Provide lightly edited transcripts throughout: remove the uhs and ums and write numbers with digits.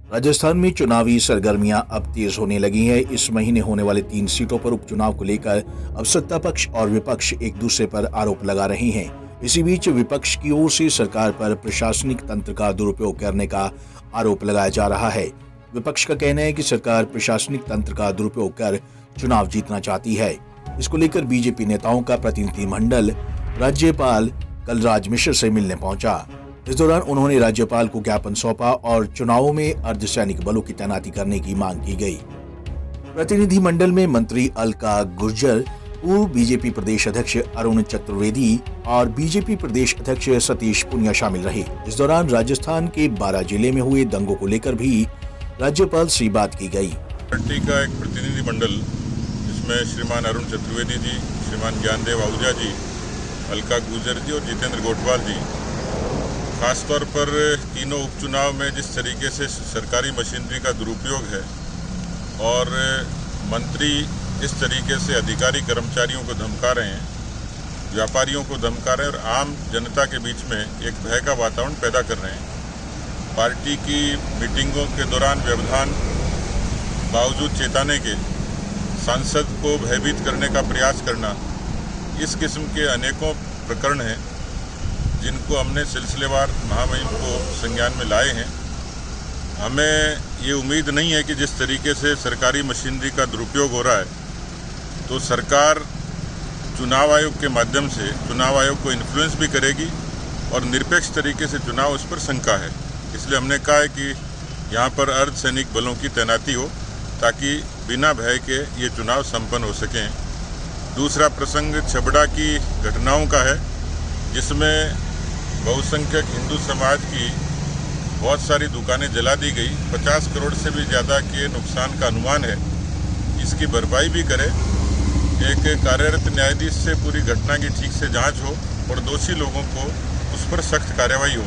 राजस्थान में चुनावी सरगर्मियां अब तेज होने लगी हैं। इस महीने होने वाले 3 सीटों पर उपचुनाव को लेकर अब सत्ता पक्ष और विपक्ष एक दूसरे पर आरोप लगा रहे हैं। इसी बीच विपक्ष की ओर से सरकार पर प्रशासनिक तंत्र का दुरुपयोग करने का आरोप लगाया जा रहा है। विपक्ष का कहना है कि सरकार प्रशासनिक तंत्र का दुरुपयोग कर चुनाव जीतना चाहती है। इसको लेकर बीजेपी नेताओं का प्रतिनिधिमंडल राज्यपाल कलराज मिश्र से मिलने पहुंचा। इस दौरान उन्होंने राज्यपाल को ज्ञापन सौंपा और चुनावों में अर्धसैनिक बलों की तैनाती करने की मांग की गई। प्रतिनिधिमंडल में मंत्री अलका गुर्जर, पूर्व बीजेपी प्रदेश अध्यक्ष अरुण चतुर्वेदी और बीजेपी प्रदेश अध्यक्ष सतीश पुनिया शामिल रहे। इस दौरान राजस्थान के 12 जिले में हुए दंगों को लेकर भी राज्यपाल से बात की गई। पार्टी का एक प्रतिनिधिमंडल जिसमें श्रीमान अरुण चतुर्वेदी जी, श्रीमान ज्ञानदेव आहूजा जी, अलका गुर्जर जी और जितेंद्र गोठवाल जी, खासतौर पर तीनों उपचुनाव में जिस तरीके से सरकारी मशीनरी का दुरुपयोग है और मंत्री जिस तरीके से अधिकारी कर्मचारियों को धमका रहे हैं, व्यापारियों को धमका रहे हैं और आम जनता के बीच में एक भय का वातावरण पैदा कर रहे हैं। पार्टी की मीटिंगों के दौरान व्यवधान बावजूद चेताने के सांसद को भयभीत करने का प्रयास करना, इस किस्म के अनेकों प्रकरण हैं जिनको हमने सिलसिलेवार महामहिम को संज्ञान में लाए हैं। हमें ये उम्मीद नहीं है कि जिस तरीके से सरकारी मशीनरी का दुरुपयोग हो रहा है तो सरकार चुनाव आयोग के माध्यम से चुनाव आयोग को इन्फ्लुएंस भी करेगी और निरपेक्ष तरीके से चुनाव उस पर शंका है। इसलिए हमने कहा है कि यहाँ पर अर्धसैनिक बलों की तैनाती हो ताकि बिना भय के ये चुनाव संपन्न हो सकें। दूसरा प्रसंग छबड़ा की घटनाओं का है जिसमें बहुसंख्यक हिंदू समाज की बहुत सारी दुकानें जला दी गई। 50 करोड़ से भी ज़्यादा के नुकसान का अनुमान है। इसकी भरपाई भी करे, एक कार्यरत न्यायाधीश से पूरी घटना की ठीक से जांच हो और दोषी लोगों को उस पर सख्त कार्रवाई हो।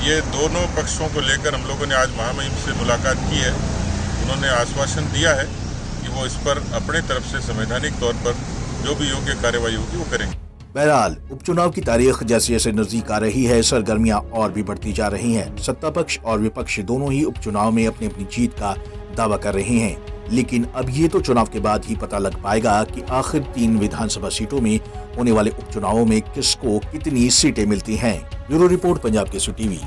ये दोनों पक्षों को लेकर हम लोगों ने आज महामहिम से मुलाकात की है। उन्होंने आश्वासन दिया है कि वो इस पर अपने तरफ से संवैधानिक तौर पर जो भी योग्य कार्रवाई होगी वो करेंगे। बहरहाल उपचुनाव की तारीख जैसे जैसे नजदीक आ रही है, सरगर्मियां और भी बढ़ती जा रही हैं। सत्ता पक्ष और विपक्ष दोनों ही उपचुनाव में अपनी अपनी जीत का दावा कर रहे हैं, लेकिन अब ये तो चुनाव के बाद ही पता लग पाएगा कि आखिर 3 विधानसभा सीटों में होने वाले उपचुनावों में किसको कितनी सीटें मिलती हैं। Bureau report, Punjab Kesari TV.